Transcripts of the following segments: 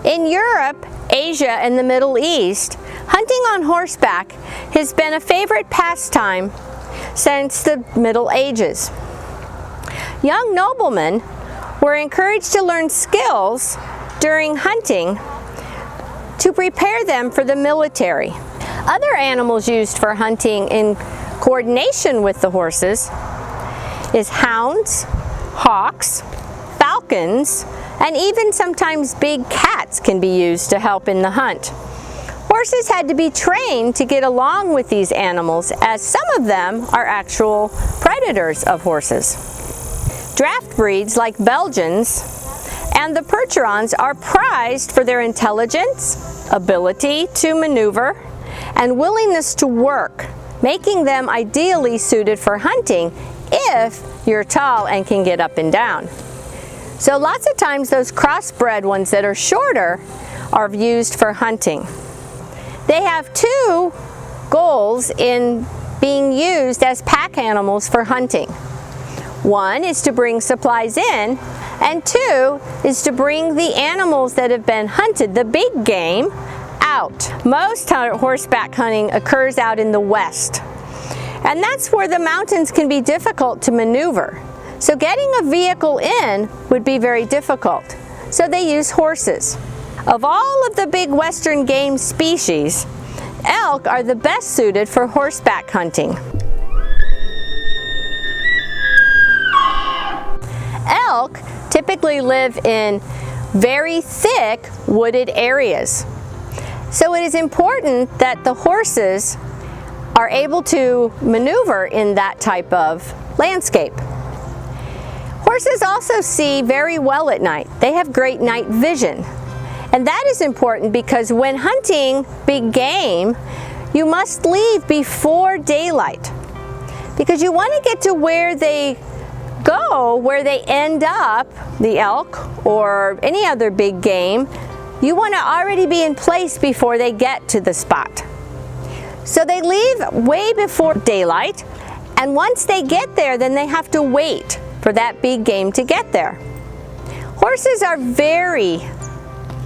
In Europe, Asia, and the Middle East, hunting on horseback has been a favorite pastime since the Middle Ages. Young noblemen were encouraged to learn skills during hunting to prepare them for the military. Other animals used for hunting in coordination with the horses is hounds, hawks, falcons, and even sometimes big cats can be used to help in the hunt. Horses had to be trained to get along with these animals, as some of them are actual predators of horses. Draft breeds like Belgians and the Percherons are prized for their intelligence, ability to maneuver, and willingness to work, making them ideally suited for hunting if you're tall and can get up and down. So lots of times those crossbred ones that are shorter are used for hunting. They have two goals in being used as pack animals for hunting. One is to bring supplies in, and two is to bring the animals that have been hunted, the big game, out. Most horseback hunting occurs out in the west, and that's where the mountains can be difficult to maneuver. So getting a vehicle in would be very difficult. So they use horses. Of all of the big western game species, elk are the best suited for horseback hunting. Elk typically live in very thick wooded areas. So it is important that the horses are able to maneuver in that type of landscape. Horses also see very well at night. They have great night vision. And that is important because when hunting big game, you must leave before daylight, because you want to get to where they go, where they end up, the elk or any other big game. You want to already be in place before they get to the spot. So they leave way before daylight, and once they get there, then they have to wait for that big game to get there. Horses are very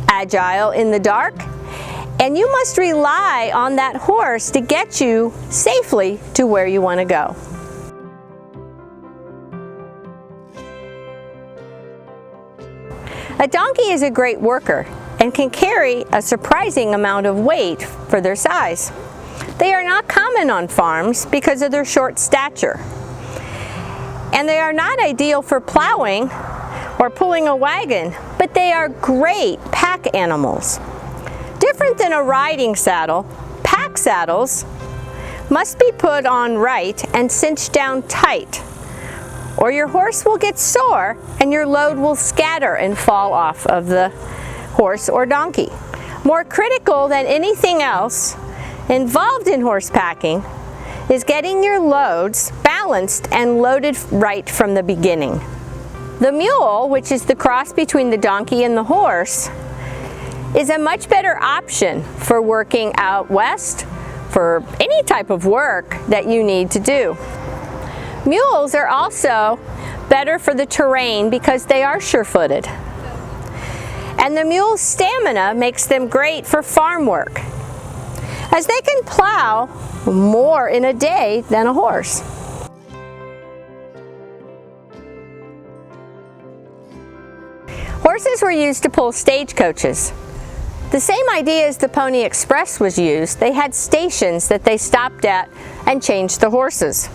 agile in the dark, and you must rely on that horse to get you safely to where you want to go. A donkey is a great worker and can carry a surprising amount of weight for their size. They are not common on farms because of their short stature, and they are not ideal for plowing or pulling a wagon, but they are great pack animals. Different than a riding saddle, pack saddles must be put on right and cinched down tight, or your horse will get sore and your load will scatter and fall off of the horse or donkey. More critical than anything else involved in horse packing is getting your loads balanced and loaded right from the beginning. The mule, which is the cross between the donkey and the horse, is a much better option for working out west, for any type of work that you need to do. Mules are also better for the terrain because they are sure-footed. And the mule's stamina makes them great for farm work, as they can plow more in a day than a horse. Horses were used to pull stagecoaches. The same idea as the Pony Express was used. They had stations that they stopped at and changed the horses.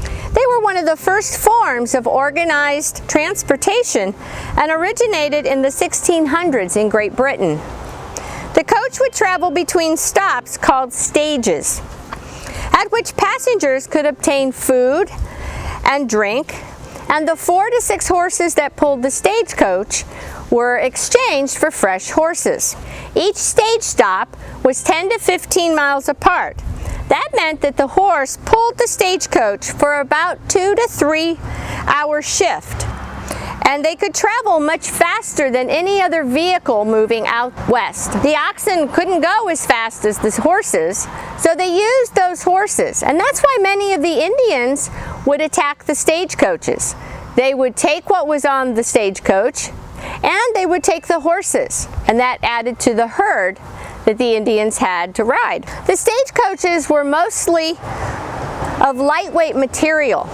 They were one of the first forms of organized transportation and originated in the 1600s in Great Britain. The coach would travel between stops called stages, at which passengers could obtain food and drink, and the 4 to 6 horses that pulled the stagecoach were exchanged for fresh horses. Each stage stop was 10 to 15 miles apart. That meant that the horse pulled the stagecoach for about 2 to 3 hour shift, and they could travel much faster than any other vehicle moving out west. The oxen couldn't go as fast as the horses, so they used those horses, and that's why many of the Indians would attack the stagecoaches. They would take what was on the stagecoach and they would take the horses, and that added to the herd that the Indians had to ride. The stagecoaches were mostly of lightweight material,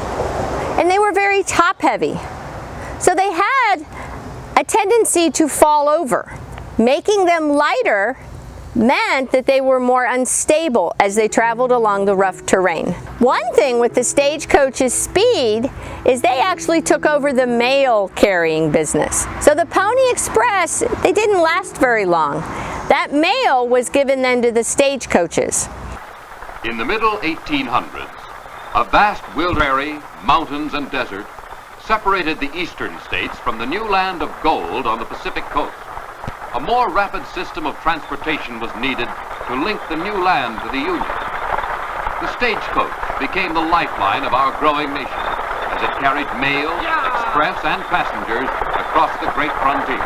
and they were very top-heavy. So they had a tendency to fall over. Making them lighter meant that they were more unstable as they traveled along the rough terrain. One thing with the stagecoach's speed is they actually took over the mail carrying business. So the Pony Express, they didn't last very long. That mail was given then to the stagecoaches. In the middle 1800s, a vast wilderness, mountains and desert separated the eastern states from the new land of gold on the Pacific coast. A more rapid system of transportation was needed to link the new land to the Union. The stagecoach became the lifeline of our growing nation as it carried mail, express, and passengers across the great frontier.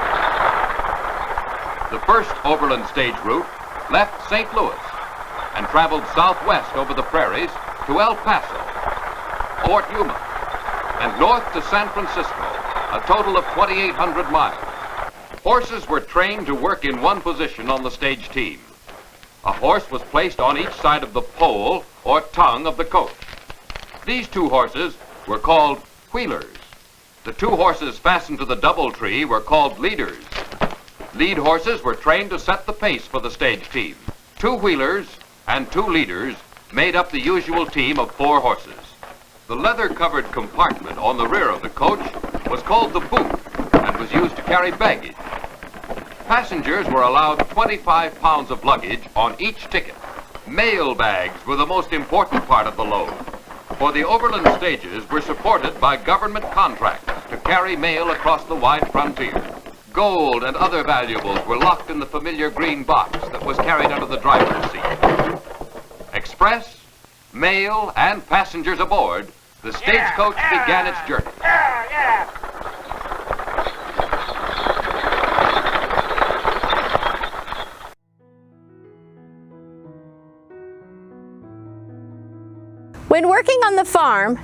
The first overland stage route left St. Louis and traveled southwest over the prairies to El Paso, Fort Yuma, and north to San Francisco, a total of 2,800 miles. Horses were trained to work in one position on the stage team. A horse was placed on each side of the pole or tongue of the coach. These two horses were called wheelers. The two horses fastened to the doubletree were called leaders. Lead horses were trained to set the pace for the stage team. Two wheelers and two leaders made up the usual team of 4 horses. The leather-covered compartment on the rear of the coach was called the boot and was used to carry baggage. Passengers were allowed 25 pounds of luggage on each ticket. Mail bags were the most important part of the load, for the overland stages were supported by government contracts to carry mail across the wide frontier. Gold and other valuables were locked in the familiar green box that was carried under the driver's seat. Express, mail, and passengers aboard, the stagecoach began its journey. When working on the farm,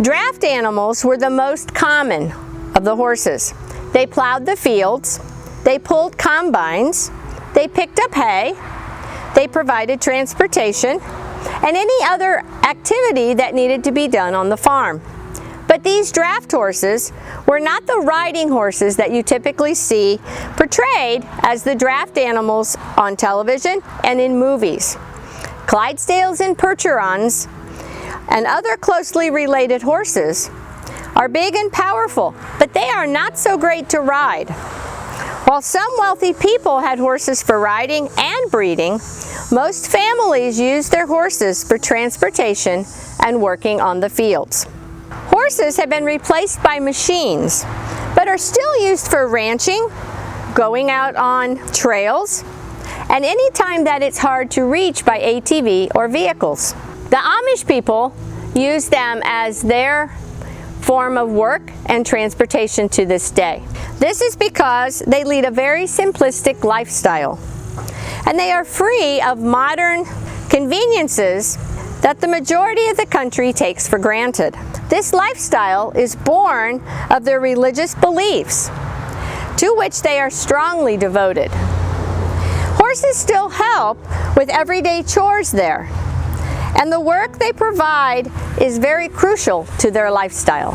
draft animals were the most common of the horses. They plowed the fields, they pulled combines, they picked up hay, they provided transportation, and any other activity that needed to be done on the farm. But these draft horses were not the riding horses that you typically see portrayed as the draft animals on television and in movies. Clydesdales and Percherons and other closely related horses are big and powerful, but they are not so great to ride. While some wealthy people had horses for riding and breeding, most families used their horses for transportation and working on the fields. Horses have been replaced by machines, but are still used for ranching, going out on trails, and any time that it's hard to reach by ATV or vehicles. The Amish people use them as their form of work and transportation to this day. This is because they lead a very simplistic lifestyle, and they are free of modern conveniences that the majority of the country takes for granted. This lifestyle is born of their religious beliefs, to which they are strongly devoted. Horses still help with everyday chores there, and the work they provide is very crucial to their lifestyle.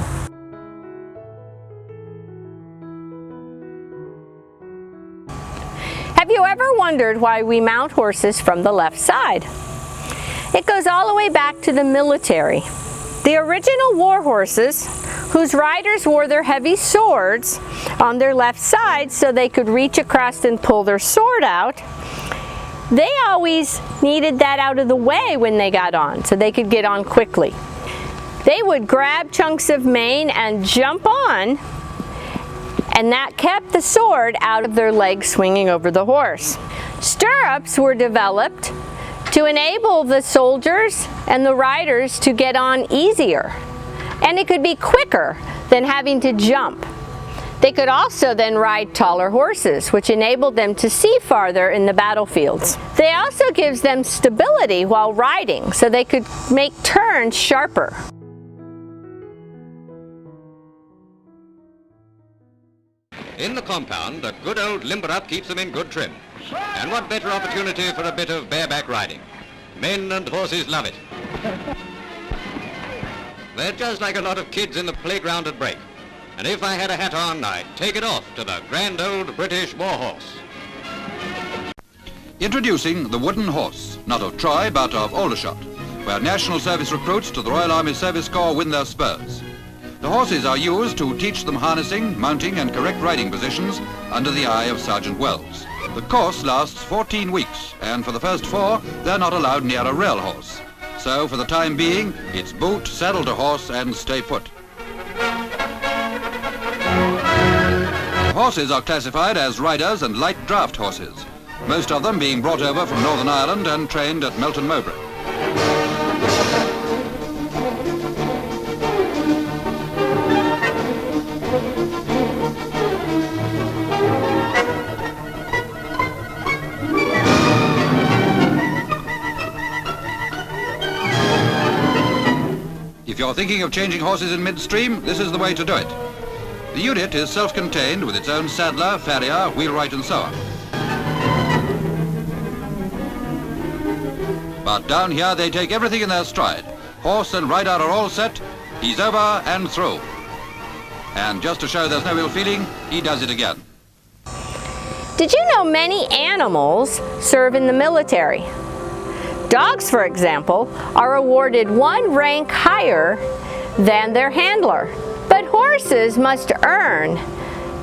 Have you ever wondered why we mount horses from the left side? It goes all the way back to the military. The original war horses, whose riders wore their heavy swords on their left side so they could reach across and pull their sword out, they always needed that out of the way when they got on, so they could get on quickly. They would grab chunks of mane and jump on, and that kept the sword out of their legs swinging over the horse. Stirrups were developed to enable the soldiers and the riders to get on easier, and it could be quicker than having to jump. They could also then ride taller horses, which enabled them to see farther in the battlefields. They also gives them stability while riding, so they could make turns sharper. In the compound, a good old limber up keeps them in good trim. And what better opportunity for a bit of bareback riding? Men and horses love it. They're just like a lot of kids in the playground at break. And if I had a hat on, I'd take it off to the grand old British war horse. Introducing the wooden horse, not of Troy but of Aldershot, where National Service recruits to the Royal Army Service Corps win their spurs. The horses are used to teach them harnessing, mounting and correct riding positions under the eye of Sergeant Wells. The course lasts 14 weeks, and for the first 4, they're not allowed near a rail horse. So for the time being, it's boot, saddle to horse and stay put. Horses are classified as riders and light draft horses, most of them being brought over from Northern Ireland and trained at Melton Mowbray. If you're thinking of changing horses in midstream, this is the way to do it. The unit is self-contained with its own saddler, farrier, wheelwright and so on. But down here they take everything in their stride. Horse and rider are all set, he's over and through. And just to show there's no ill feeling, he does it again. Did you know many animals serve in the military? Dogs, for example, are awarded 1 rank higher than their handler. But horses must earn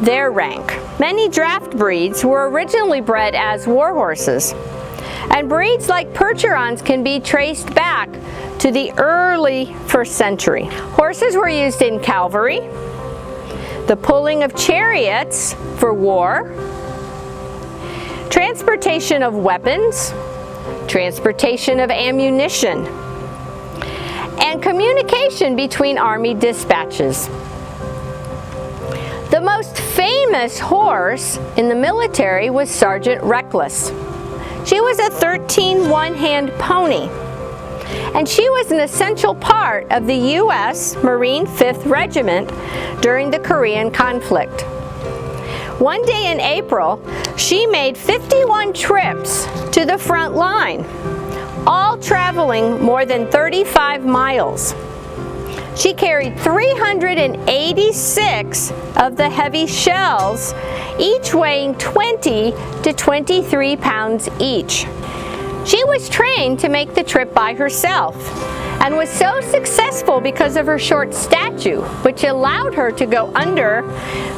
their rank. Many draft breeds were originally bred as war horses. And breeds like Percherons can be traced back to the early 1st century. Horses were used in cavalry, the pulling of chariots for war, transportation of weapons, transportation of ammunition, and communication between army dispatches. The most famous horse in the military was Sergeant Reckless. She was a 13 one-hand pony, and she was an essential part of the U.S. Marine 5th Regiment during the Korean conflict. One day in April, she made 51 trips to the front line, all traveling more than 35 miles. She carried 386 of the heavy shells, each weighing 20 to 23 pounds each. She was trained to make the trip by herself and was so successful because of her short stature, which allowed her to go under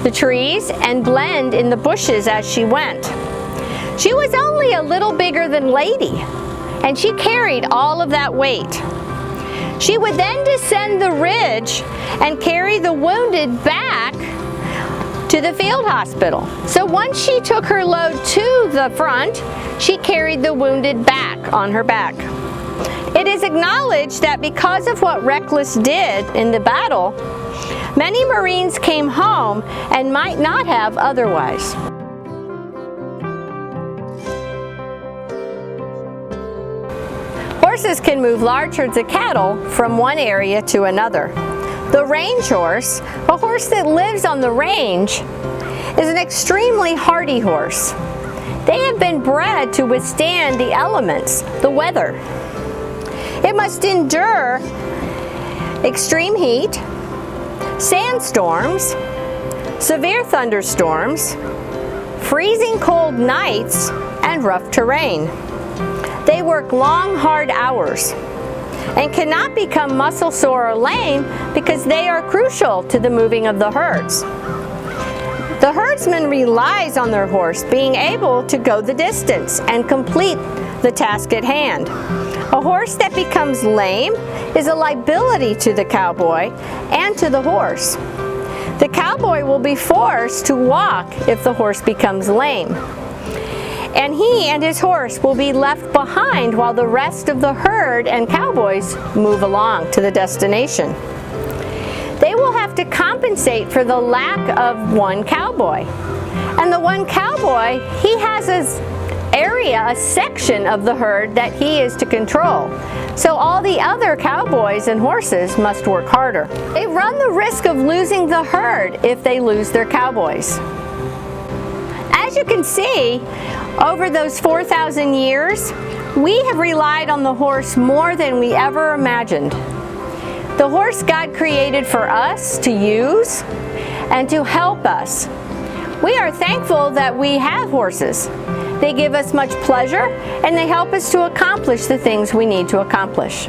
the trees and blend in the bushes as she went. She was only a little bigger than Lady, and she carried all of that weight. She would then descend the ridge and carry the wounded back to the field hospital. So once she took her load to the front, she carried the wounded back on her back. It is acknowledged that because of what Reckless did in the battle, many Marines came home and might not have otherwise. Horses can move large herds of cattle from one area to another. The range horse, a horse that lives on the range, is an extremely hardy horse. They have been bred to withstand the elements, the weather. It must endure extreme heat, sandstorms, severe thunderstorms, freezing cold nights, and rough terrain. They work long, hard hours and cannot become muscle sore or lame because they are crucial to the moving of the herds. The herdsman relies on their horse being able to go the distance and complete the task at hand. A horse that becomes lame is a liability to the cowboy and to the horse. The cowboy will be forced to walk if the horse becomes lame, and he and his horse will be left behind while the rest of the herd and cowboys move along to the destination. They will have to compensate for the lack of one cowboy. And the one cowboy, he has a section of the herd that he is to control. So all the other cowboys and horses must work harder. They run the risk of losing the herd if they lose their cowboys. as you can see, over those 4,000 years, we have relied on the horse more than we ever imagined. The horse God created for us to use and to help us. We are thankful that we have horses. They give us much pleasure and they help us to accomplish the things we need to accomplish.